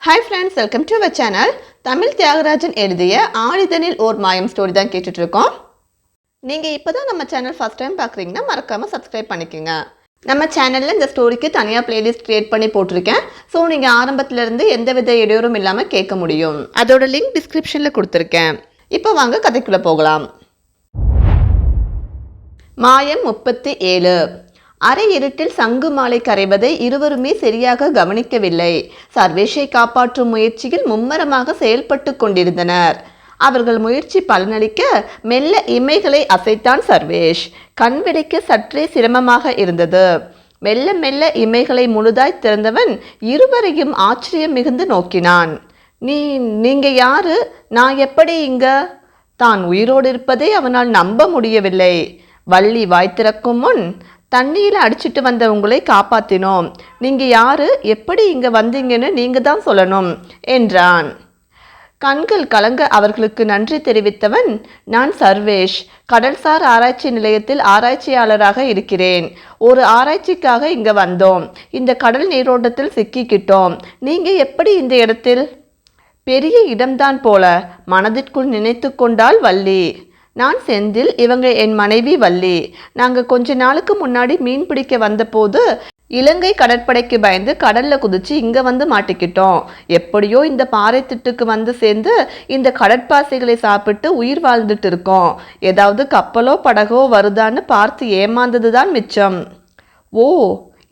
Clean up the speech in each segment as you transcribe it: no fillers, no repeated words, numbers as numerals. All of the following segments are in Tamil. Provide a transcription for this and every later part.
Hi friends, welcome to our channel. Tamil Thiyagarajan எழுதிய ஆழிதனில் ஓர் மாயம் ஸ்டோரி தான் கேட்டுட்ருக்கோம். நீங்கள் இப்போ தான் நம்ம சேனல் ஃபஸ்ட் டைம் பார்க்குறீங்கன்னா மறக்காமல் சப்ஸ்கிரைப் பண்ணிக்கோங்க. நம்ம சேனலில் இந்த ஸ்டோரிக்கு தனியாக பிளேலிஸ்ட் க்ரியேட் பண்ணி போட்டிருக்கேன். ஸோ நீங்கள் ஆரம்பத்துலேருந்து எந்தவித இடையூறும் இல்லாமல் கேட்க முடியும். அதோட லிங்க் டிஸ்கிரிப்ஷனில் கொடுத்துருக்கேன். இப்போ வாங்க கதைக்குள்ளே போகலாம். மாயம் 37. அரை இருட்டில் சங்கு மாலை கரைவதை இருவருமே சரியாக கவனிக்கவில்லை. சர்வேஷை காப்பாற்றும் முயற்சியில் மும்மரமாக செயல்பட்டு கொண்டிருந்தனர். அவர்கள் முயற்சி பலனளிக்க மெல்ல இமைகளை அசைத்தான் சர்வேஷ். கண் விடைக்க சற்றே சிரமமாக இருந்தது. மெல்ல மெல்ல இமைகளை முழுதாய் திறந்தவன் இருவரையும் ஆச்சரியம் மிகுந்து நோக்கினான். நீங்க யாரு? நான் எப்படி இங்க? தான் உயிரோடு இருப்பதை அவனால் நம்ப முடியவில்லை. வள்ளி வாய் திறக்கும் முன், தண்ணியில் அடிச்சிட்டு வந்த உங்களை காப்பாற்றினோம். நீங்கள் யாரு, எப்படி இங்கே வந்தீங்கன்னு நீங்கள் தான் சொல்லணும் என்றான். கண்கள் கலங்க அவர்களுக்கு நன்றி தெரிவித்தவன், நான் சர்வேஷ், கடல்சார் ஆராய்ச்சி நிலையத்தில் ஆராய்ச்சியாளராக இருக்கிறேன். ஒரு ஆராய்ச்சிக்காக இங்கே வந்தோம். இந்த கடல் நீரோட்டத்தில் சிக்கிக்கிட்டோம். நீங்கள் எப்படி இந்த இடத்தில்? பெரிய இடம்தான் போல, மனதிற்குள் நினைத்து கொண்டாள் வள்ளி. நான் செந்தில், இவங்க என் மனைவி வள்ளி. நாங்கள் கொஞ்ச நாளுக்கு முன்னாடி மீன் பிடிக்க வந்தபோது இலங்கை கடற்படைக்கு பயந்து கடலில் குதிச்சு இங்கே வந்து மாட்டிக்கிட்டோம். எப்படியோ இந்த பாறை திட்டுக்கு வந்து சேர்ந்து இந்த கடற்பாசைகளை சாப்பிட்டு உயிர் வாழ்ந்துட்டு இருக்கோம். ஏதாவது கப்பலோ படகோ வருதான்னு பார்த்து ஏமாந்தது தான் மிச்சம். ஓ,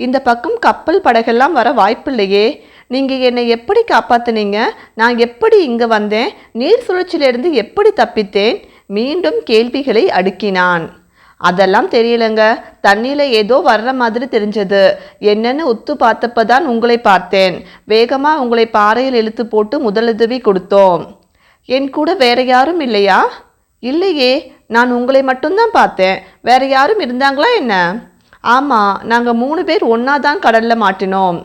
இந்த பக்கம் கப்பல் படகெல்லாம் வர வாய்ப்பில்லையே. நீங்கள் என்னை எப்படி காப்பாற்றினீங்க? நான் எப்படி இங்கே வந்தேன்? நீர் சுழற்சியிலிருந்து எப்படி தப்பித்தேன்? மீண்டும் கேள்விகளை அடுக்கினான். அதெல்லாம் தெரியலங்க, தண்ணியில் ஏதோ வர்ற மாதிரி தெரிஞ்சது. என்னன்னு உத்து பார்த்தப்பதான் உங்களை பார்த்தேன். வேகமாக உங்களை பாறையில் இழுத்து போட்டு முதலுதவி கொடுத்தோம். என் கூட வேற யாரும் இல்லையா? இல்லையே, நான் உங்களை மட்டும்தான் பார்த்தேன். வேற யாரும் இருந்தாங்களா என்ன? ஆமாம், நாங்கள் 3 பேர் ஒன்றா தான் கடலில் மாட்டினோம்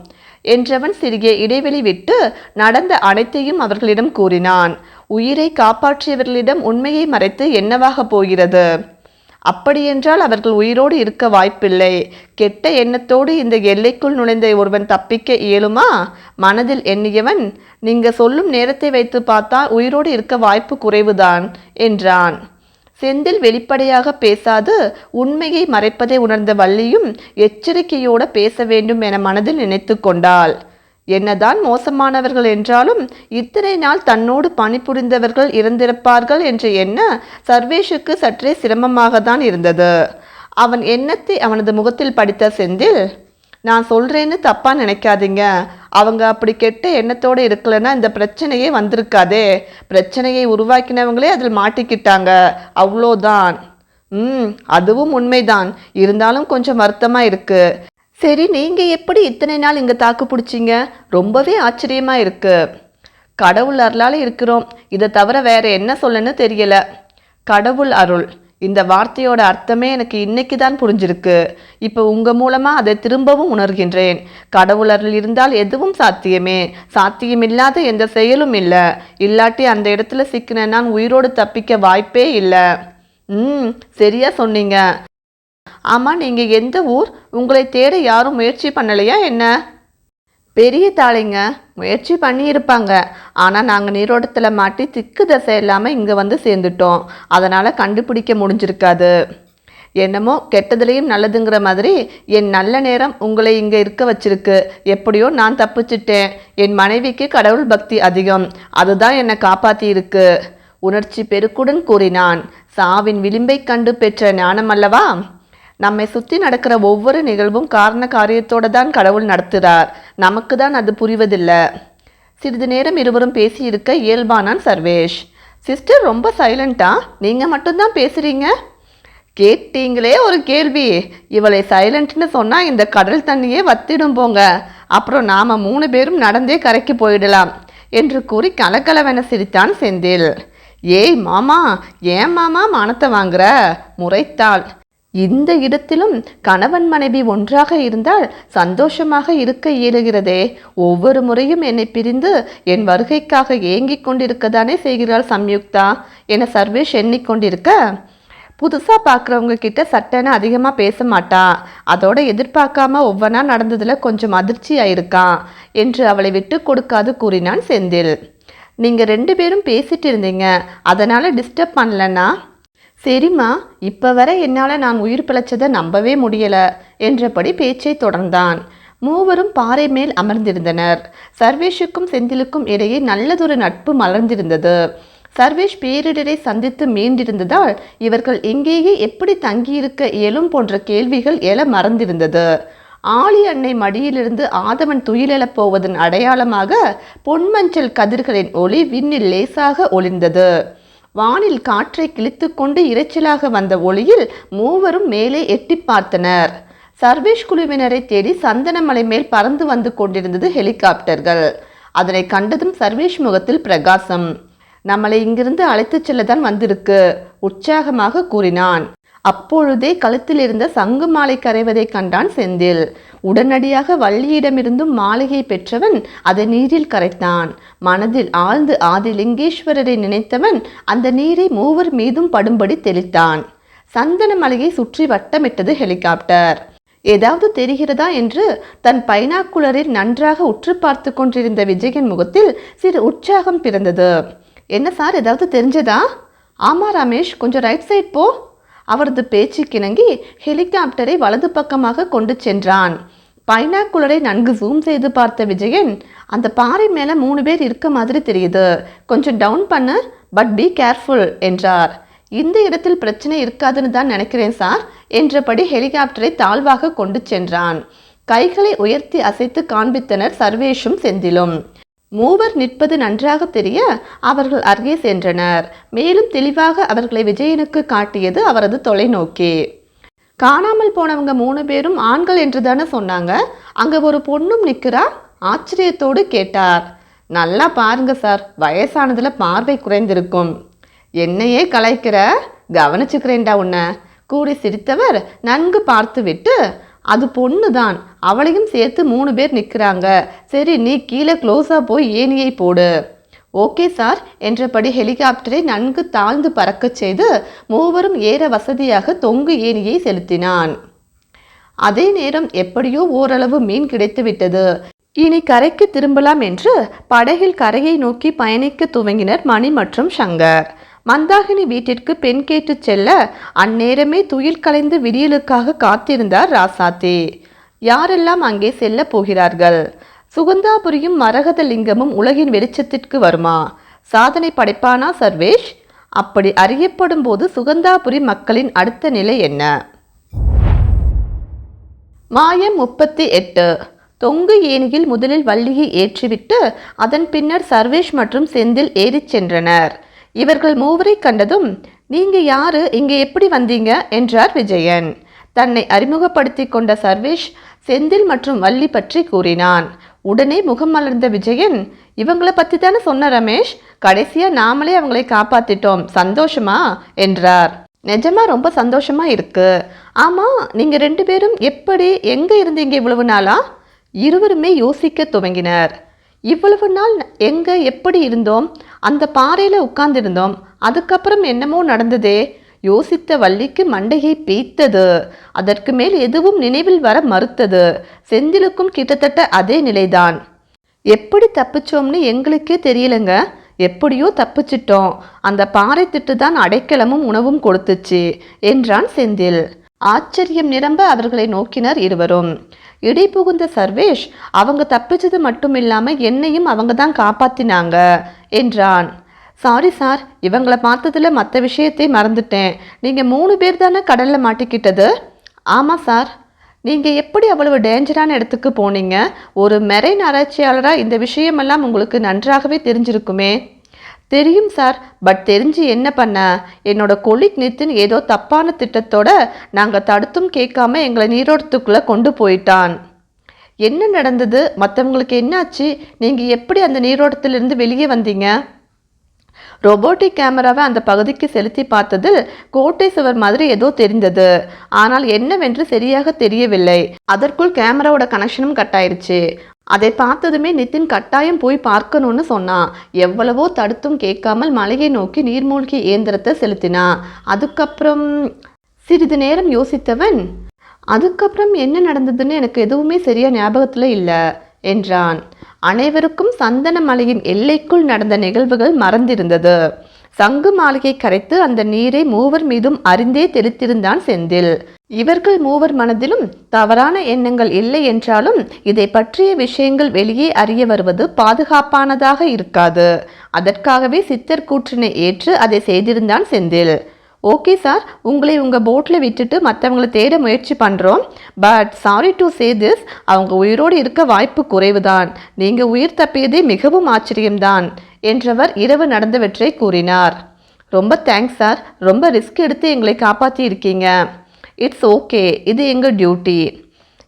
என்றவன் சிறிய இடைவெளி விட்டு நடந்த அனைத்தையும் அவர்களிடம் கூறினான். உயிரை காப்பாற்றியவர்களிடம் உண்மையை மறைத்து என்னவாக போகிறது? அப்படியென்றால் அவர்கள் உயிரோடு இருக்க வாய்ப்பில்லை. கெட்ட எண்ணத்தோடு இந்த எல்லைக்குள் நுழைந்த ஒருவன் தப்பிக்க இயலுமா? மனதில் எண்ணியவன், நீங்க சொல்லும் நேரத்தை வைத்து பார்த்தா உயிரோடு இருக்க வாய்ப்பு குறைவுதான் என்றான். செந்தில் வெளிப்படையாக பேசாது உண்மையை மறைப்பதை உணர்ந்த வள்ளியும் எச்சரிக்கையோடு பேச வேண்டும் என மனதில் நினைத்து கொண்டாள். என்னதான் மோசமானவர்கள் என்றாலும் இத்தனை நாள் தன்னோடு பணிபுரிந்தவர்கள் இறந்திருப்பார்கள் என்ற எண்ண சர்வேஷுக்கு சற்றே சிரமமாக தான் இருந்தது. அவன் எண்ணத்தை அவனது முகத்தில் படித்த செந்தில், நான் சொல்கிறேன்னு தப்பாக நினைக்காதீங்க. அவங்க அப்படி கெட்ட எண்ணத்தோடு இருக்கலைன்னா இந்த பிரச்சனையே வந்திருக்காதே. பிரச்சனையை உருவாக்கினவங்களே அதில் மாட்டிக்கிட்டாங்க, அவ்வளோதான். அதுவும் உண்மைதான். இருந்தாலும் கொஞ்சம் வருத்தமாக இருக்கு. சரி, நீங்கள் எப்படி இத்தனை நாள் இங்கே தாக்கு பிடிச்சிங்க? ரொம்பவே ஆச்சரியமாக இருக்கு. கடவுள் அருளால் இருக்கிறோம். இதை தவிர வேற என்ன சொல்லன்னு தெரியல. கடவுள் அருள், இந்த வார்த்தையோட அர்த்தமே எனக்கு இன்னைக்கு தான் புரிஞ்சிருக்கு. இப்போ உங்கள் மூலமாக அதை திரும்பவும் உணர்கின்றேன். கடவுள் அருள் இருந்தால் எதுவும் சாத்தியமே. சாத்தியமில்லாத எந்த செயலும் இல்லை. இல்லாட்டி அந்த இடத்துல சிக்கின நான் உயிரோடு தப்பிக்க வாய்ப்பே இல்லை. சரியா சொன்னீங்க. ஆமாம், நீங்கள் எந்த ஊர்? உங்களை தேட யாரும் முயற்சி பண்ணலையா என்ன? பெரிய தாளைங்க, முயற்சி பண்ணியிருப்பாங்க. ஆனால் நாங்கள் நீரோட்டத்தில் மாட்டி திக்கு தசை இல்லாமல் இங்கே வந்து சேர்ந்துட்டோம். அதனால் கண்டுபிடிக்க முடிஞ்சிருக்காது. என்னமோ கெட்டதுலேயும் நல்லதுங்கிற மாதிரி என் நல்ல நேரம் உங்களை இங்கே இருக்க வச்சிருக்கு. எப்படியோ நான் தப்பிச்சிட்டேன். என் மனைவிக்கு கடவுள் பக்தி அதிகம். அதுதான் என்னை காப்பாற்றி இருக்கு. உணர்ச்சி பெருக்குடன் கூறினான். சாவின் விளிம்பை கண்டு பெற்ற ஞானம் அல்லவா? நம்மை சுற்றி நடக்கிற ஒவ்வொரு நிகழ்வும் காரண காரியத்தோடு தான் கடவுள் நடத்துகிறார். நமக்கு தான் அது புரிவதில்லை. சிறிது நேரம் இருவரும் பேசி இருக்க இயல்பானான் சர்வேஷ். சிஸ்டர் ரொம்ப சைலண்டா? நீங்கள் மட்டும்தான் பேசுகிறீங்க. கேட்டீங்களே ஒரு கேள்வி. இவளை சைலண்ட்னு சொன்னால் இந்த கடல் தண்ணியே வத்திடும் போங்க. அப்புறம் நாம் 3 பேரும் நடந்தே கரைக்கு போயிடலாம் என்று கூறி கலக்கலவென சிரித்தான் செந்தில். ஏய் மாமா, ஏன் மாமா மானத்தை வாங்குற? முறைத்தாள். இந்த இடத்திலும் கணவன் மனைவி ஒன்றாக இருந்தால் சந்தோஷமாக இருக்க இயலுகிறதே. ஒவ்வொரு முறையும் என்னை பிரிந்து என் வருகைக்காக ஏங்கிக் கொண்டிருக்கதானே செய்கிறாள் சம்யுக்தா என சர்வேஷ் எண்ணிக்கொண்டிருக்க, புதுசாக பார்க்குறவங்க கிட்ட சட்டன்னு அதிகமாக பேச மாட்டான். அதோட எதிர்பார்க்காம ஒவ்வொன்றா நடந்ததில் கொஞ்சம் அதிர்ச்சி ஆயிருக்கான் என்று அவளை விட்டு கொடுக்காது கூறினான் செந்தில். நீங்கள் 2 பேரும் பேசிட்டு இருந்தீங்க, அதனால் டிஸ்டர்ப் பண்ணலன்னா? சரிம்மா, இப்போ வரை என்னால் நான் உயிர் பிழைச்சதை நம்பவே முடியலை என்றபடி பேச்சை தொடர்ந்தான். மூவரும் பாறை மேல் அமர்ந்திருந்தனர். சர்வேஷுக்கும் செந்திலுக்கும் இடையே நல்லதொரு நட்பு மலர்ந்திருந்தது. சர்வேஷ் பேரிடரை சந்தித்து மீண்டிருந்ததால் இவர்கள் எங்கேயே எப்படி தங்கியிருக்க இயலும் போன்ற கேள்விகள் எழ மறந்திருந்தது. ஆளி அன்னை மடியிலிருந்து ஆதவன் துயிலெழப் போவதன் அடையாளமாக பொன்மஞ்சள் கதிர்களின் ஒளி விண்ணில் லேசாக ஒளிர்ந்தது. வானில் காற்றை கிழித்து கொண்டு இரைச்சலாக வந்த ஒளியில் மூவரும் மேலே எட்டி பார்த்தனர். சர்வேஷ் குழுவினரை தேடி சந்தனமலை மேல் பறந்து வந்து கொண்டிருந்தது ஹெலிகாப்டர்கள். அதனை கண்டதும் சர்வேஷ் முகத்தில் பிரகாசம். நம்மளை இங்கிருந்து அழைத்துச் செல்லதான் வந்திருக்கு, உற்சாகமாக கூறினான். அப்பொழுதே கழுத்தில் இருந்த சங்கு மாலை கரைவதை கண்டான் செந்தில். உடனடியாக வள்ளியிடமிருந்தும் மாளிகை பெற்றவன் அதை நீரில் கரைத்தான். மனதில் ஆழ்ந்து ஆதிலிங்கேஸ்வரரை நினைத்தவன் அந்த நீரை மூவர் மீதும் படும்படி தெளித்தான். சந்தன மலையை சுற்றி வட்டமிட்டது ஹெலிகாப்டர். ஏதாவது தெரிகிறதா என்று தன் பைனாக்குலரில் நன்றாக உற்று பார்த்து கொண்டிருந்த விஜயன் முகத்தில் சிறு உற்சாகம் பிறந்தது. என்ன சார், ஏதாவது தெரிஞ்சதா? ஆமா ரமேஷ், கொஞ்சம் ரைட் சைட் போ. அவரது பேச்சு கிணங்கி ஹெலிகாப்டரை வலது பக்கமாக கொண்டு சென்றான். பைனாக்குலரை நன்கு ஜூம் செய்து பார்த்த விஜயன், அந்த பாறை மேலே 3 பேர் இருக்க மாதிரி தெரியுது, கொஞ்சம் டவுன் பண்ணு, பட் பி கேர்ஃபுல் என்றார். இந்த இடத்தில் பிரச்சனை இருக்காதுன்னு தான் நினைக்கிறேன் சார் என்றபடி ஹெலிகாப்டரை தாழ்வாக கொண்டு சென்றான். கைகளை உயர்த்தி அசைத்து காண்பித்தனர் சர்வேஷும் செந்திலும். மூவர் நிற்பது நன்றாக தெரிய அவர்கள் அருகே சென்றனர். மேலும் தெளிவாக அவர்களை விஜயனுக்கு காட்டியது அவரது தொலைநோக்கி. காணாமல் போனவங்க 3 பேரும் ஆண்கள் என்றுதானே சொன்னாங்க, அங்க ஒரு பொண்ணும் நிற்கிறா? ஆச்சரியத்தோடு கேட்டார். நல்லா பாருங்க சார், வயசானதுல பார்வை குறைந்திருக்கும். என்னையே கலைக்கிற, கவனிச்சுக்கிறேன்டா உன்னை கூறி சிரித்தவர் நன்கு பார்த்து விட்டு, அது பொண்ணுதான், அவளையும் சேர்த்து 3 பேர் நிற்கிறாங்க, சரி நீ கீழே க்ளோஸாக போய் ஏணியை போடு. ஓகே சார் என்றபடி ஹெலிகாப்டரை நன்கு தாழ்ந்து பறக்க செய்து மூவரும் ஏற வசதியாக தொங்கு ஏணியை செலுத்தினான். அதே நேரம் எப்படியோ ஓரளவு மீன் கிடைத்து விட்டது. இனி கரைக்கு திரும்பலாம் என்று படகில் கரையை நோக்கி பயணிக்க துவங்கினர் மணி மற்றும் சங்கர். மந்தாகினி வீட்டிற்கு பெண் கேட்டு செல்ல அந்நேரமே துயில் கலைந்து விடியலுக்காக காத்திருந்தார் ராசாத்தி. யாரெல்லாம் அங்கே செல்ல போகிறார்கள்? சுகந்தாபுரியும் மரகத லிங்கமும் உலகின் வெளிச்சத்திற்கு வருமா? சாதனை படைப்பானா சர்வேஷ்? அப்படி அறியப்படும் போது சுகந்தாபுரி மக்களின் அடுத்த நிலை என்ன? மாயம் 38. தொங்கு ஏணியில் முதலில் வள்ளியை ஏற்றிவிட்டு அதன் பின்னர் சர்வேஷ் மற்றும் செந்தில் ஏறிச் சென்றனர். இவர்கள் மூவரை கண்டதும், நீங்க யாரு, இங்கே எப்படி வந்தீங்க என்றார் விஜயன். தன்னை அறிமுகப்படுத்தி கொண்ட சர்வேஷ் செந்தில் மற்றும் வள்ளி பற்றி கூறினான். உடனே முகம் மலர்ந்த விஜயன், இவங்களை பற்றி தானே சொன்ன ரமேஷ், கடைசியா நாமளே அவங்களை காப்பாத்திட்டோம், சந்தோஷமா என்றார். நிஜமா ரொம்ப சந்தோஷமா இருக்கு. ஆமா, நீங்க 2 பேரும் எப்படி, எங்க இருந்தீங்க இவ்வளவு நாளா? இருவருமே யோசிக்க துவங்கினர். இவ்வளவு நாள் எங்க, எப்படி இருந்தோம்? அந்த பாறையில உட்கார்ந்திருந்தோம், அதுக்கப்புறம் என்னமோ நடந்ததே. யோசித்த வள்ளிக்கு மண்டையை பீத்தது. அதற்கு மேல் எதுவும் நினைவில் வர மறுத்தது. செந்திலுக்கும் கிட்டத்தட்ட அதே நிலைதான். எப்படி தப்பிச்சோம்னு எங்களுக்கே தெரியலங்க, எப்படியோ தப்பிச்சிட்டோம். அந்த பாறை திட்டு தான் அடைக்கலமும் உணவும் கொடுத்துச்சு என்றான் செந்தில். ஆச்சரியம் நிரம்ப அவர்களை நோக்கினர் இருவரும். இடை புகுந்த சர்வேஷ், அவங்க தப்பிச்சது மட்டும் இல்லாம என்னையும் அவங்க தான் காப்பாத்தினாங்க என்றான். சாரி சார், இவங்களை பார்த்ததுல மற்ற விஷயத்தை மறந்துட்டேன். நீங்க 3 பேர் தானே கடல்ல மாட்டிக்கிட்டது? ஆமா சார். நீங்க எப்படி அவ்வளவு டேஞ்சரான இடத்துக்கு போனீங்க? ஒரு மெரைன் ஆராய்ச்சியாளரா இந்த விஷயமெல்லாம் உங்களுக்கு நன்றாகவே தெரிஞ்சிருக்குமே. தெரியும் சார், பட் தெரிஞ்சு என்ன பண்ண? என்னோட கொலிக் நித்தின் ஏதோ தப்பான திட்டத்தோட நாங்கள் தடுத்தும் கேட்காம எங்களை நீரோட்டத்துக்குள்ளே கொண்டு போயிட்டான். என்ன நடந்தது? மற்றவங்களுக்கு என்னாச்சு? நீங்கள் எப்படி அந்த நீரோட்டத்திலிருந்து வெளியே வந்தீங்க? ரோபோட்டிக் கேமராவை அந்த பகுதிக்கு செலுத்தி பார்த்ததில் கோட்டை சுவர் மாதிரி ஏதோ தெரிந்தது. ஆனால் என்னவென்று சரியாக தெரியவில்லை. அதற்குள் கேமராவோட கனெக்ஷனும் கட் ஆயிடுச்சு. அதை பார்த்ததுமே நிதின் கட்டாயம் போய் பார்க்கணும்னு சொன்னான். எவ்வளவோ தடுத்தும் கேட்காமல் மலையை நோக்கி நீர்மூழ்கி இயந்திரத்தை செலுத்தினான். அதுக்கப்புறம் சிறிது நேரம் யோசித்தவன், அதுக்கப்புறம் என்ன நடந்ததுன்னு எனக்கு எதுவுமே சரியா ஞாபகத்துல இல்லை என்றான். அனைவருக்கும் சந்தன மலையின் எல்லைக்குள் நடந்த நிகழ்வுகள் மறந்திருந்தது. சங்கு மாலையை கரைத்து அந்த நீரை மூவர் மீதும் அறிந்தே தெளித்திருந்தான் செந்தில். இவர்கள் மூவர் மனதிலும் தவறான எண்ணங்கள் இல்லை என்றாலும் இதை பற்றிய விஷயங்கள் வெளியே அறிய வருவது பாதுகாப்பானதாக இருக்காது. அதற்காகவே சித்தர் கூற்றினை ஏற்று அதை செய்திருந்தான் செந்தில். ஓகே சார், உங்களை உங்கள் போட்டில் விட்டுட்டு மற்றவங்களை தேட முயற்சி பண்ணுறோம். But sorry to say this, அவங்க உயிரோடு இருக்க வாய்ப்பு குறைவுதான். நீங்கள் உயிர் தப்பியதே மிகவும் ஆச்சரியம்தான் என்றவர் இரவு நடந்தவற்றை கூறினார். ரொம்ப தேங்க்ஸ் சார், ரொம்ப ரிஸ்க் எடுத்து எங்களை காப்பாற்றி இருக்கீங்க. இட்ஸ் ஓகே, இது எங்கள் டியூட்டி.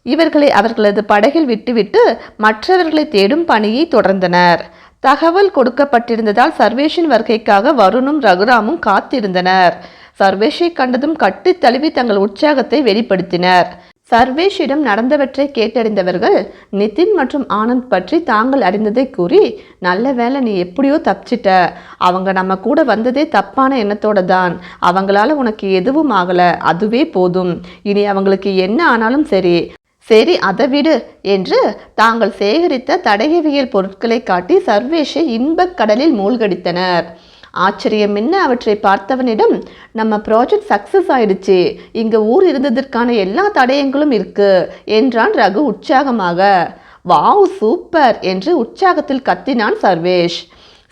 இவர்களை அவர்களது படகில் விட்டுவிட்டு மற்றவர்களை தேடும் பணியை தொடர்ந்தனர். தகவல் கொடுக்கப்பட்டிருந்ததால் சர்வேஷின் வருகைக்காக வருணும் ரகுராமும் காத்திருந்தனர். சர்வேஷை கண்டதும் கட்டி தழுவி தங்கள் உற்சாகத்தை வெளிப்படுத்தினர். சர்வேஷிடம் நடந்தவற்றை கேட்டறிந்தவர்கள் நிதின் மற்றும் ஆனந்த் பற்றி தாங்கள் அறிந்ததை கூறி, நல்ல வேலை நீ எப்படியோ தப்பிச்சிட்ட, அவங்க நம்ம கூட வந்ததே தப்பான எண்ணத்தோட தான், அவங்களால உனக்கு எதுவும் ஆகலை, அதுவே போதும், இனி அவங்களுக்கு என்ன ஆனாலும் சரி சரி அதை விடு என்று தாங்கள் சேகரித்த தடயவியல் பொருட்களை காட்டி சர்வேஷை இன்பக் கடலில் மூழ்கடித்தனர். ஆச்சரியம் என்ன அவற்றை பார்த்தவனிடம், நம்ம ப்ராஜெக்ட் சக்சஸ் ஆயிடுச்சு, இங்க ஊர் இருந்ததற்கான எல்லா தடயங்களும் இருக்கு என்றான் ரகு உற்சாகமாக. வாவ் சூப்பர் என்று உற்சாகத்தில் கத்தினான் சர்வேஷ்.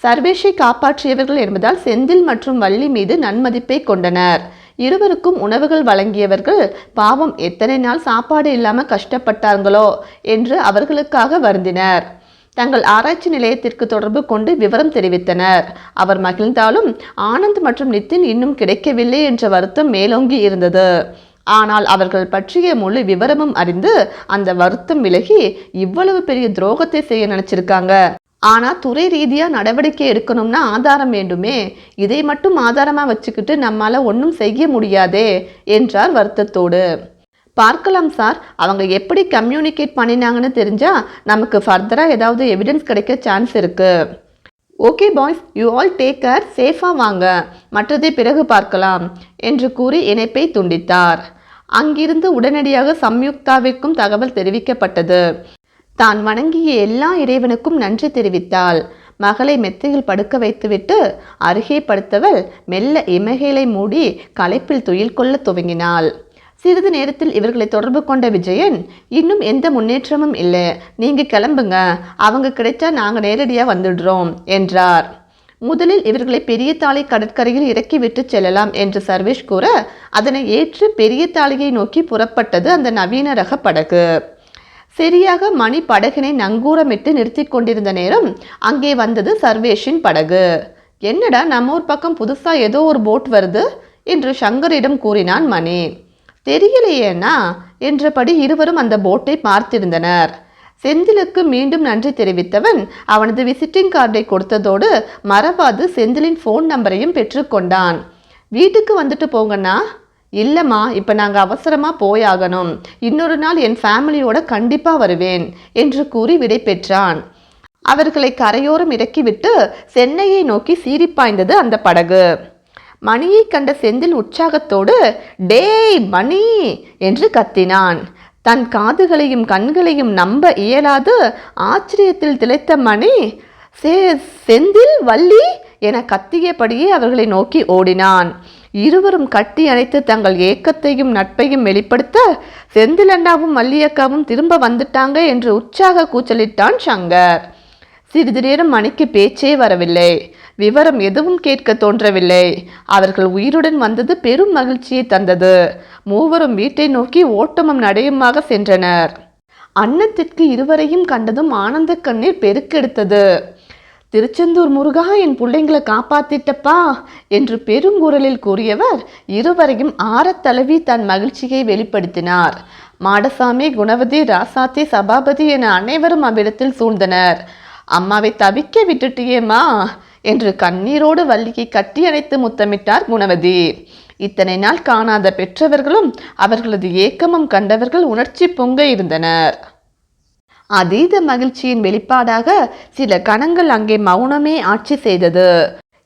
சர்வேஷை காப்பாற்றியவர்கள் என்பதால் செந்தில் மற்றும் வள்ளி மீது நன்மதிப்பை கொண்டனர். இருவருக்கும் உணவுகள் வழங்கியவர்கள் பாவம் எத்தனை நாள் சாப்பாடு இல்லாமல் கஷ்டப்பட்டார்களோ என்று அவர்களுக்காக வருந்தினர். தங்கள் ஆராய்ச்சி நிலையத்திற்கு தொடர்பு கொண்டு விவரம் தெரிவித்தனர். அவர் மகிழ்ந்தாலும் ஆனந்த் மற்றும் நிதின் இன்னும் கிடைக்கவில்லை என்ற வருத்தம் மேலோங்கி இருந்தது. ஆனால் அவர்கள் பற்றிய முழு விவரமும் அறிந்து அந்த வருத்தம் விலகி இவ்வளவு பெரிய துரோகத்தை செய்ய நினைச்சிருக்காங்க. ஆனால் துறை ரீதியாக நடவடிக்கை எடுக்கணும்னா ஆதாரம் வேண்டுமே, இதை மட்டும் ஆதாரமாக வச்சுக்கிட்டு நம்மால் ஒன்றும் செய்ய முடியாதே என்றார் வருத்தத்தோடு. பார்க்கலாம் சார், அவங்க எப்படி கம்யூனிகேட் பண்ணினாங்கன்னு தெரிஞ்சால் நமக்கு ஃபர்தராக ஏதாவது எவிடன்ஸ் கிடைக்க சான்ஸ் இருக்குது. Okay boys, you all take care, சேஃபாக வாங்க, மற்றதை பிறகு பார்க்கலாம் என்று கூறி இணைப்பை துண்டித்தார். அங்கிருந்து உடனடியாக சம்யுக்தாவிற்கும் தகவல் தெரிவிக்கப்பட்டது. தான் வணங்கிய எல்லா இறைவனுக்கும் நன்றி தெரிவித்தாள். மகளை மெத்தையில் படுக்க வைத்துவிட்டு அருகே படுத்தவள் மெல்ல இமைகளை மூடி களைப்பில் துயில் கொள்ள துவங்கினாள். சிறிது நேரத்தில் இவர்களை தொடர்பு கொண்ட விஜயன், இன்னும் எந்த முன்னேற்றமும் இல்லை, நீங்க கிளம்புங்க, அவங்க கிடைச்சா நாங்கள் நேரடியாக வந்துடுறோம் என்றார். முதலில் இவர்களை பெரிய தாளை கடற்கரையில் இறக்கிவிட்டு செல்லலாம் என்று சர்வேஷ் கூற, அதனை ஏற்று பெரிய தாளையை நோக்கி புறப்பட்டது அந்த நவீன ரக படகு. சரியாக மணி படகினை நங்கூரமிட்டு நிறுத்தி கொண்டிருந்த நேரம் அங்கே வந்தது சர்வேஷின் படகு. என்னடா நம்ம ஊர் பக்கம் புதுசா ஏதோ ஒரு போட் வருது என்று சங்கரிடம் கூறினான் மணி. தெரியலையேனா என்றபடி இருவரும் அந்த போட்டை பார்த்திருந்தனர். செந்திலுக்கு மீண்டும் நன்றி தெரிவித்தவன் அவனது விசிட்டிங் கார்டை கொடுத்ததோடு மறவாது செந்திலின் ஃபோன் நம்பரையும் பெற்றுக்கொண்டான். வீட்டுக்கு வந்துட்டு போங்கண்ணா. இல்லைம்மா, இப்போ நாங்கள் அவசரமாக போயாகணும், இன்னொரு நாள் என் ஃபேமிலியோட கண்டிப்பாக வருவேன் என்று கூறி விடை பெற்றான். அவர்களை கரையோரம் இறக்கிவிட்டு சென்னையை நோக்கி சீறிப்பாய்ந்தது அந்த படகு. மணியை கண்ட செந்தில் உற்சாகத்தோடு டேய் மணி என்று கத்தினான். தன் காதுகளையும் கண்களையும் நம்ப இயலாது ஆச்சரியத்தில் திளைத்த மணி, செந்தில் வள்ளி என கத்தியபடியே அவர்களை நோக்கி ஓடினான். இருவரும் கட்டி அணைத்து தங்கள் ஏக்கத்தையும் நட்பையும் வெளிப்படுத்த செந்திலண்ணாவும் மல்லியக்காவும் திரும்ப வந்துட்டாங்க என்று உற்சாக கூச்சலிட்டான் சங்கர். சிறிது நேரம் மணிக்கு பேச்சே வரவில்லை. விவரம் எதுவும் கேட்க தோன்றவில்லை. அவர்கள் உயிருடன் வந்தது பெரும் மகிழ்ச்சியை தந்தது. மூவரும் வீட்டை நோக்கி ஓட்டமும் நடையுமாக சென்றனர். அன்னத்திற்கு இருவரையும் கண்டதும் ஆனந்த கண்ணீர் பெருக்கெடுத்தது. திருச்செந்தூர் முருகா, என் பிள்ளைங்களை காப்பாத்திட்டப்பா என்று பெருங்குரலில் கூறியவர் இருவரையும் ஆரத்தழுவி தன் மகிழ்ச்சியை வெளிப்படுத்தினார். மாடசாமி, குணவதி, ராசாத்தி, சபாபதி என அனைவரும் அவ்விடத்தில் சூழ்ந்தனர். அம்மாவை தவிக்க விட்டுட்டியேம்மா என்று கண்ணீரோடு வள்ளியை கட்டி அணைத்து முத்தமிட்டார் குணவதி. இத்தனை நாள் காணாத பெற்றவர்களும் அவர்களது ஏக்கமும் கண்டவர்கள் உணர்ச்சி பொங்க இருந்தனர். அதீத மகிழ்ச்சியின் வெளிப்பாடாக சில கணங்கள் அங்கே மௌனமே ஆட்சி செய்தது.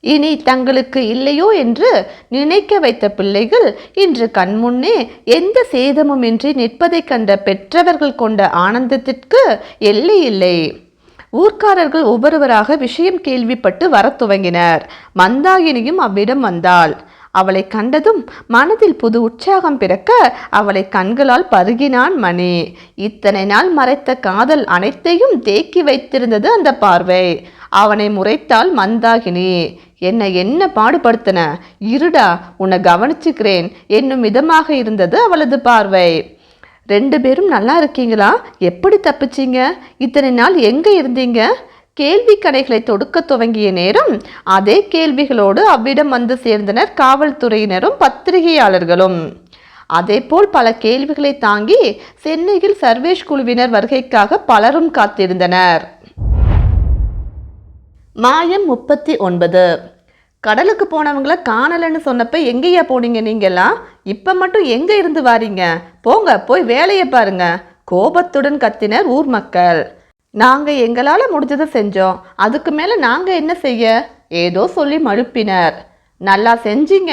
இனி தங்களுக்கு இல்லையோ என்று நினைக்க வைத்த பிள்ளைகள் இன்று கண்முன்னே எந்த சேதமுமின்றி நிற்பதைக் கண்ட பெற்றவர்கள் கொண்ட ஆனந்தத்திற்கு எல்லை இல்லை. ஊர்க்காரர்கள் ஒவ்வொருவராக விஷயம் கேள்விப்பட்டு வரத் துவங்கினர். மந்தாகினியும் அவ்விடம் வந்தாள். அவளை கண்டதும் மனதில் புது உற்சாகம் பிறக்க அவளை கண்களால் பருகினான் மணி. இத்தனை நாள் மறைத்த காதல் அனைத்தையும் தேக்கி வைத்திருந்தது அந்த பார்வை. அவனை முறைத்தாள் மந்தாகினி. என்ன பாடுபடுத்தின, இருடா உன்னை கவனிச்சுக்கிறேன் என்னும் விதமாக இருந்தது அவளது பார்வை. 2 பேரும் நல்லா இருக்கீங்களா? எப்படி தப்பிச்சிங்க? இத்தனை நாள் எங்கே இருந்தீங்க? கேள்வி கணைகளை தொடுக்க துவங்கிய நேரம் அதே கேள்விகளோடு அவ்விடம் வந்து சேர்ந்தனர் காவல்துறையினரும் பத்திரிகையாளர்களும். அதேபோல் பல கேள்விகளை தாங்கி சென்னையில் சர்வேஷ் குழுவினர் வருகைக்காக பலரும் காத்திருந்தனர். மாயம் 39. கடலுக்கு போனவங்கள காணலன்னு சொன்னப்ப எங்கேயா போனீங்க நீங்கெல்லாம்? இப்ப மட்டும் எங்க இருந்து வாரீங்க? போங்க போய் வேலையை பாருங்க, கோபத்துடன் கத்தினர் ஊர் மக்கள். நாங்க எங்களால முடிஞ்சதை செஞ்சோம், அதுக்கு மேல நாங்க என்ன செய்ய? ஏதோ சொல்லி மழுப்பினர். நல்லா செஞ்சீங்க.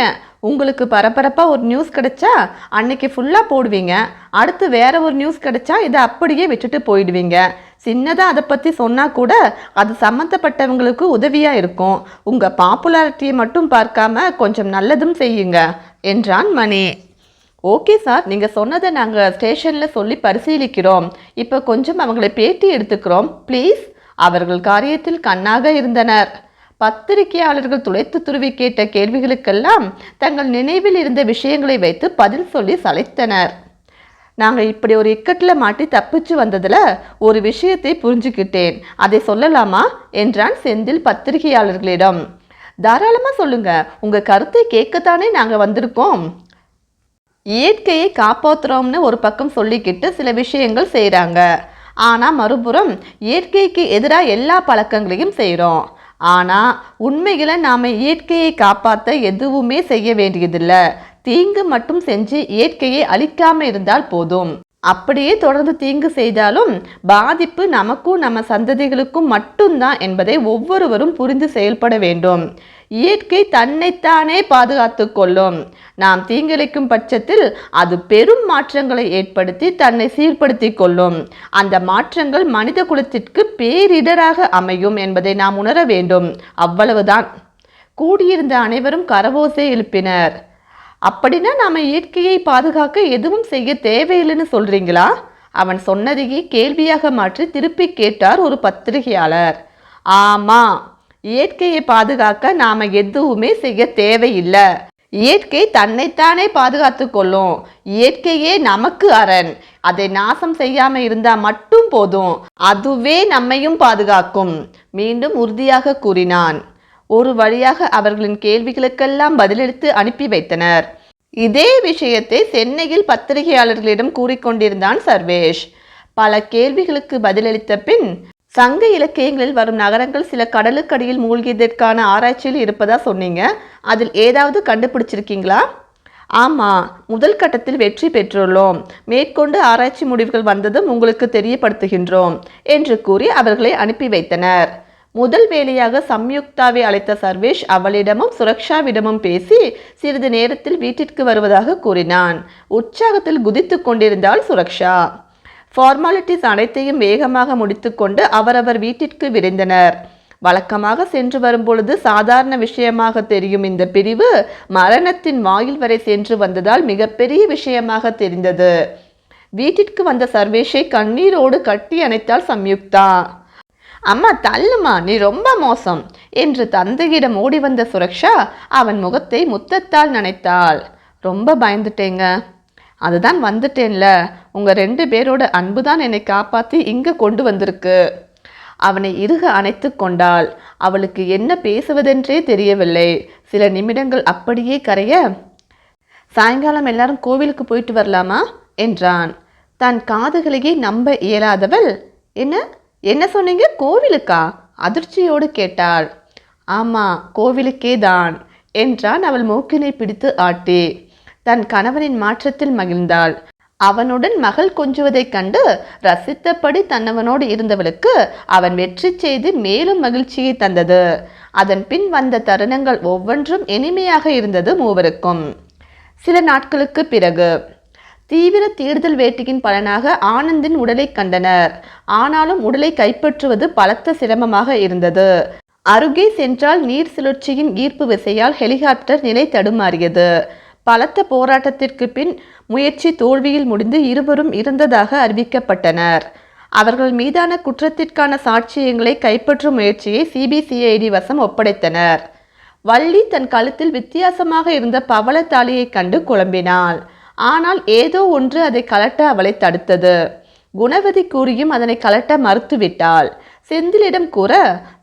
உங்களுக்கு பரபரப்பா ஒரு நியூஸ் கிடைச்சா அன்னைக்கு ஃபுல்லா போடுவீங்க, அடுத்து வேற ஒரு நியூஸ் கிடைச்சா இதை அப்படியே விட்டுட்டு போயிடுவீங்க. சின்னதா அதை பத்தி சொன்னா கூட அது சம்மந்தப்பட்டவங்களுக்கு உதவியா இருக்கும். உங்க பாப்புலாரிட்டியை மட்டும் பார்க்காம கொஞ்சம் நல்லதும் செய்யுங்க என்றான் மணி. ஓகே சார், நீங்கள் சொன்னதை நாங்கள் ஸ்டேஷனில் சொல்லி பரிசீலிக்கிறோம். இப்போ கொஞ்சம் அவங்களை பேட்டி எடுத்துக்கிறோம் ப்ளீஸ். அவர்கள் காரியத்தில் கண்ணாக இருந்தனர். பத்திரிகையாளர்கள் துளைத்து துருவி கேட்ட கேள்விகளுக்கெல்லாம் தங்கள் நினைவில் இருந்த விஷயங்களை வைத்து பதில் சொல்லி சளைத்தனர். நாங்கள் இப்படி ஒரு இக்கட்டில் மாட்டி தப்பிச்சு வந்ததில் ஒரு விஷயத்தை புரிஞ்சுக்கிட்டேன், அதை சொல்லலாமா என்றான் செந்தில் பத்திரிகையாளர்களிடம். தாராளமாக சொல்லுங்க, உங்கள் கருத்தை கேட்கத்தானே நாங்கள் வந்திருக்கோம். இயற்கையை காப்பாற்றுறோம்னு ஒரு பக்கம் சொல்லிக்கிட்டு சில விஷயங்கள் செய்கிறாங்க. ஆனால் மறுபுறம் இயற்கைக்கு எதிராக எல்லா பழக்கங்களையும் செய்கிறோம். ஆனால் உண்மைகளை நாம் இயற்கையை காப்பாற்ற எதுவுமே செய்ய வேண்டியதில்லை. தீங்கு மட்டும் செஞ்சு இயற்கையை அழிக்காமல் இருந்தால் போதும். அப்படியே தொடர்ந்து தீங்கு செய்தாலும் பாதிப்பு நமக்கும் நம்ம சந்ததிகளுக்கும் மட்டும்தான் என்பதை ஒவ்வொருவரும் புரிந்து செயல்பட வேண்டும். இயற்கை தன்னைத்தானே பாதுகாத்து கொள்ளும். நாம் தீங்கிழைக்கும் பட்சத்தில் அது பெரும் மாற்றங்களை ஏற்படுத்தி தன்னை சீர்படுத்தி கொள்ளும். அந்த மாற்றங்கள் மனித குலத்திற்கு பேரிடராக அமையும் என்பதை நாம் உணர வேண்டும். அவ்வளவுதான். கூடியிருந்த அனைவரும் கரவோசை எழுப்பினர். அப்படின்னா நாம இயற்கையை பாதுகாக்க எதுவும் செய்ய தேவையில்லைன்னு சொல்றீங்களா? அவன் சொன்னதையே கேள்வியாக மாற்றி திருப்பி கேட்டார் ஒரு பத்திரிகையாளர். ஆமா, இயற்கையை பாதுகாக்க நாம எதுவுமே செய்ய தேவையில்லை. இயற்கை தன்னைத்தானே பாதுகாத்து கொள்ளும். இயற்கையே நமக்கு அரண். அதை நாசம் செய்யாம இருந்தா மட்டும் போதும், அதுவே நம்மையும் பாதுகாக்கும். மீண்டும் உறுதியாக கூறினான். ஒரு வழியாக அவர்களின் கேள்விகளுக்கெல்லாம் பதிலளித்து அனுப்பி வைத்தனர். இதே விஷயத்தை சென்னையில் பத்திரிகையாளர்களிடம் கூறிக்கொண்டிருந்தான் சர்வேஷ். பல கேள்விகளுக்கு பதிலளித்த பின், சங்க இலக்கியங்களில் வரும் நகரங்கள் சில கடலுக்கடியில் மூழ்கியதற்கான ஆராய்ச்சியில் இருப்பதா சொன்னீங்க, அதில் ஏதாவது கண்டுபிடிச்சிருக்கீங்களா? ஆமாம், முதல் கட்டத்தில் வெற்றி பெற்றுள்ளோம். மேற்கொண்டு ஆராய்ச்சி முடிவுகள் வந்ததும் உங்களுக்கு தெரியப்படுத்துகின்றோம் என்று கூறி அவர்களை அனுப்பி வைத்தனர். முதல் வேலையாக சம்யுக்தாவை அழைத்த சர்வேஷ் அவளிடமும் சுரக்ஷாவிடமும் பேசி சிறிது நேரத்தில் வீட்டிற்கு வருவதாக கூறினான். உற்சாகத்தில் குதித்து கொண்டிருந்தாள் சுரக்ஷா. ஃபார்மாலிட்டிஸ் அனைத்தையும் வேகமாக முடித்துக்கொண்டு அவரவர் வீட்டிற்கு விரைந்தனர். வழக்கமாக சென்று வரும்பொழுது சாதாரண விஷயமாக தெரியும் இந்த பிரிவு மரணத்தின் வாயில் வரை சென்று வந்ததால் மிகப்பெரிய விஷயமாக தெரிந்தது. வீட்டிற்கு வந்த சர்வேஷை கண்ணீரோடு கட்டி அணைத்தாள் சம்யுக்தா. அம்மா தள்ளுமா, நீ ரொம்ப மோசம் என்று தந்தையிடம் ஓடி வந்த சுரக்ஷா அவன் முகத்தை முத்தத்தால் நனைத்தாள். ரொம்ப பயந்துட்டேங்க. அதுதான் வந்துட்டேன்ல, உங்கள் 2 பேரோட அன்புதான் என்னை காப்பாற்றி இங்கே கொண்டு வந்திருக்கு. அவனை இறுக அணைத்து கொண்டாள். அவளுக்கு என்ன பேசுவதென்றே தெரியவில்லை. சில நிமிடங்கள் அப்படியே கரைய, சாயங்காலம் எல்லாரும் கோவிலுக்கு போயிட்டு வரலாமா என்றான். தன் காதுகளையே நம்ப இயலாதவள், என்ன சொன்னீங்க, கோவிலுக்கா? அதிர்ச்சியோடு கேட்டாள். ஆமா, கோவிலுக்கே தான் என்றான் அவள் மூக்கினை பிடித்து ஆட்டி. தன் கணவனின் மாற்றத்தில் மகிழ்ந்தாள். அவனுடன் மகள் கொஞ்சுவதைக் கண்டு ரசித்தபடி தன்னவனோடு இருந்தவளுக்கு அவன் வெற்றி செய்து மேலும் மகிழ்ச்சியை தந்தது. அதன் பின் வந்த தருணங்கள் ஒவ்வொன்றும் இனிமையாக இருந்தது மூவருக்கும். சில நாட்களுக்கு பிறகு தீவிர தேடுதல் வேட்டையின் பலனாக ஆனந்தின் உடலை கண்டனர். ஆனாலும் உடலை கைப்பற்றுவது பலத்த சிரமமாக இருந்தது. அருகே சென்றால் நீர் சுழற்சியின் ஈர்ப்பு விசையால் ஹெலிகாப்டர் நிலை தடுமாறியது. பலத்த போராட்டத்திற்கு பின் முயற்சி தோல்வியில் முடிந்து இருவரும் இறந்ததாக அறிவிக்கப்பட்டனர். அவர்கள் மீதான குற்றத்திற்கான சாட்சியங்களை கைப்பற்றும் முயற்சியை சிபிசிஐடி வசம் ஒப்படைத்தனர். வள்ளி தன் கழுத்தில் வித்தியாசமாக இருந்த பவள தாலியை கண்டு குழம்பினாள். ஆனால் ஏதோ ஒன்று அதை கலட்ட அவளை தடுத்தது. குணவதி கூறியும் அதனை கலட்ட மறுத்துவிட்டாள். செந்திலிடம் கூற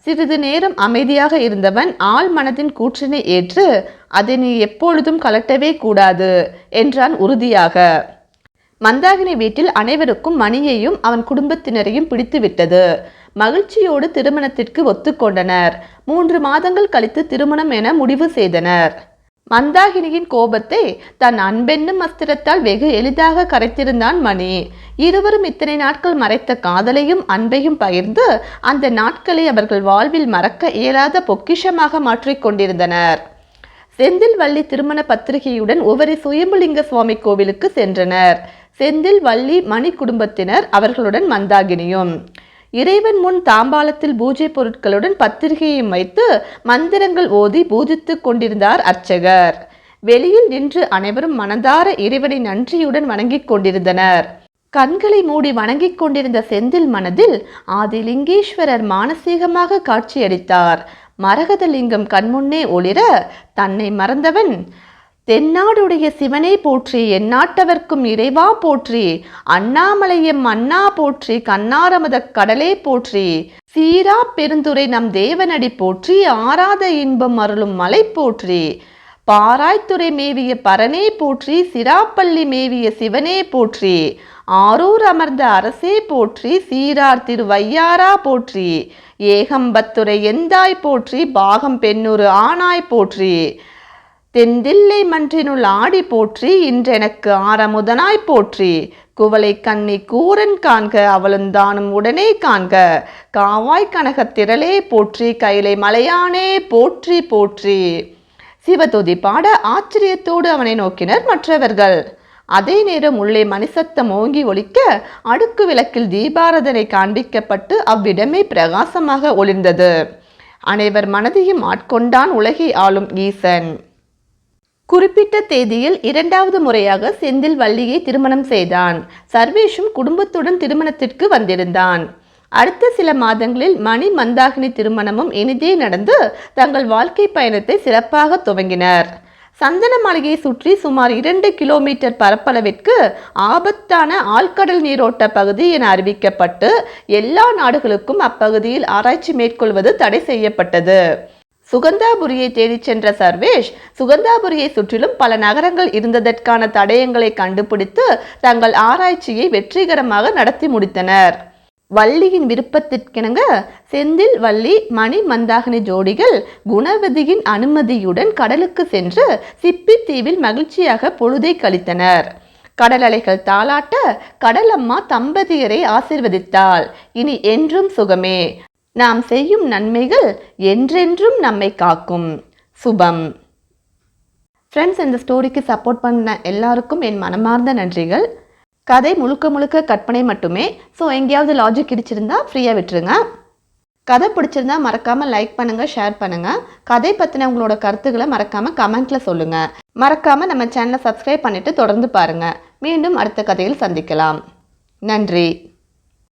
சிறிது நேரம் அமைதியாக இருந்தவன் ஆள் மனதின் கூற்றினை ஏற்று அதை நீ எப்பொழுதும் கலட்டவே கூடாது என்றான் உறுதியாக. மந்தாகினி வீட்டில் அனைவருக்கும் மணியையும் அவன் குடும்பத்தினரையும் பிடித்துவிட்டது. மகிழ்ச்சியோடு திருமணத்திற்கு ஒத்துக்கொண்டனர். 3 மாதங்கள் கழித்து திருமணம் என முடிவு செய்தனர். மந்தாகினியின் கோபத்தை தன் அன்பென்னும் அஸ்திரத்தால் வெகு எளிதாக கரைத்திருந்தான் மணி. இருவரும் இத்தனை நாட்கள் மறைத்த காதலையும் அன்பையும் பகிர்ந்து அந்த நாட்களை அவர்கள் வாழ்வில் மறக்க இயலாத பொக்கிஷமாக மாற்றிக்கொண்டிருந்தனர். செந்தில் வள்ளி திருமண பத்திரிகையுடன் ஒவ்வொரு சுயம்புலிங்க சுவாமி கோவிலுக்கு சென்றனர். செந்தில் வள்ளி மணி குடும்பத்தினர், அவர்களுடன் மந்தாகினியும். இறைவன் முன் தாம்பாளத்தில் பூஜை பொருட்களுடன் பத்திரிகையும் வைத்து மந்திரங்கள் ஓதி பூஜித்து கொண்டிருந்தார் அர்ச்சகர். வெளியில் நின்று அனைவரும் மனதார இறைவனை நன்றியுடன் வணங்கிக் கொண்டிருந்தனர். கண்களை மூடி வணங்கிக் கொண்டிருந்த செந்தில் மனதில் ஆதிலிங்கேஸ்வரர் மானசீகமாக காட்சியளித்தார். மரகதலிங்கம் கண்முன்னே ஒளிர தன்னை மறந்தவன் தென்னாடுடைய சிவனே போற்றி, எந்நாட்டவர்க்கும் இறைவா போற்றி, அண்ணாமலையம் அண்ணா போற்றி, கண்ணாரமத கடலே போற்றி, சீரா பெருந்துரை நம் தேவனடி போற்றி, ஆராத இன்பம் அருளும் மலை போற்றி, பாராய்த்துறை மேவிய பரனே போற்றி, சிராப்பள்ளி மேவிய சிவனே போற்றி, ஆரூர் அமர்ந்த அரசே போற்றி, சீரார் திருவையாரா போற்றி, ஏகம்பத்துரை எந்தாய் போற்றி, பாகம் பெண்ணூறு ஆனாய் போற்றி, தெந்தில்லை மன்றினுள் ஆடி போற்றி, இன்றெனக்கு ஆரமுதனாய் போற்றி, குவளை கண்ணி கூரன் காண்க அவளுந்தானும் உடனே காண்க, காவாய் கனகத் திரளே போற்றி, கைலை மலையானே போற்றி போற்றி. சிவதுதி பாட ஆச்சரியத்தோடு அவனை நோக்கினர் மற்றவர்கள். அதே நேரம் உள்ளே மணிசத்தம் ஓங்கி ஒலிக்க அடுக்கு விளக்கில் தீபாரதனை காண்பிக்கப்பட்டு அவ்விடமே பிரகாசமாக ஒளிர்ந்தது. அனைவர் மனதையும் ஆட்கொண்டான் உலகை ஆளும் ஈசன். குறிப்பிட்ட தேதியில் 2வது முறையாக செந்தில் வள்ளியை திருமணம் செய்தான். சர்வேஷும் குடும்பத்துடன் திருமணத்திற்கு வந்திருந்தான். அடுத்த சில மாதங்களில் மணி மந்தாகினி திருமணமும் இனிதே நடந்து தங்கள் வாழ்க்கை பயணத்தை சிறப்பாக துவங்கினர். சந்தன மாளிகையை சுற்றி சுமார் 2 கிலோமீட்டர் பரப்பளவிற்கு ஆபத்தான ஆழ்கடல் நீரோட்ட பகுதி என அறிவிக்கப்பட்டு எல்லா நாடுகளுக்கும் அப்பகுதியில் ஆராய்ச்சி மேற்கொள்வது தடை செய்யப்பட்டது. சுகந்தாபுரியை தேடிச் சென்ற சர்வேஷ் சுகந்தாபுரியை சுற்றிலும் பல நகரங்கள் இருந்ததற்கான தடயங்களை கண்டுபிடித்து தங்கள் ஆராய்ச்சியை வெற்றிகரமாக நடத்தி முடித்தனர். வள்ளியின் விருப்பத்திற்கிணங்க செந்தில் வள்ளி மணி மந்தாகினி ஜோடிகள் குணவதியின் அனுமதியுடன் கடலுக்கு சென்று சிப்பி தீவில் மகிழ்ச்சியாக பொழுதை கழித்தனர். கடல் அலைகள் தாளாட்ட கடலம்மா தம்பதியரை ஆசிர்வதித்தாள். இனி என்றும் சுகமே, நாம் செய்யும் நன்மைகள் என்றென்றும் நம்மை காக்கும். சுபம். ஃப்ரெண்ட்ஸ், இந்த ஸ்டோரிக்கு சப்போர்ட் பண்ண எல்லாருக்கும் என் மனமார்ந்த நன்றிகள். கதை முழுக்க கற்பனை மட்டுமே. ஸோ எங்கேயாவது லாஜிக் இடிச்சிருந்தா ஃப்ரீயாக விட்டுருங்க. கதை பிடிச்சிருந்தா மறக்காமல் லைக் பண்ணுங்கள், ஷேர் பண்ணுங்கள். கதை பற்றின உங்களோட கருத்துக்களை மறக்காமல் கமெண்ட்டில் சொல்லுங்கள். மறக்காமல் நம்ம சேனலை சப்ஸ்கிரைப் பண்ணிவிட்டு தொடர்ந்து பாருங்கள். மீண்டும் அடுத்த கதையில் சந்திக்கலாம். நன்றி.